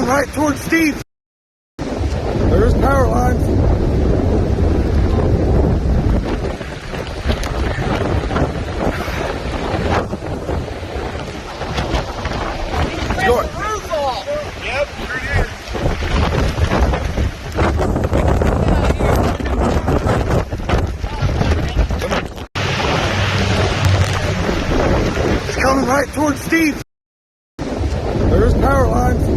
coming right towards Steve. There's power lines. It's going. Yep, sure did. It's coming right towards Steve. There's power lines.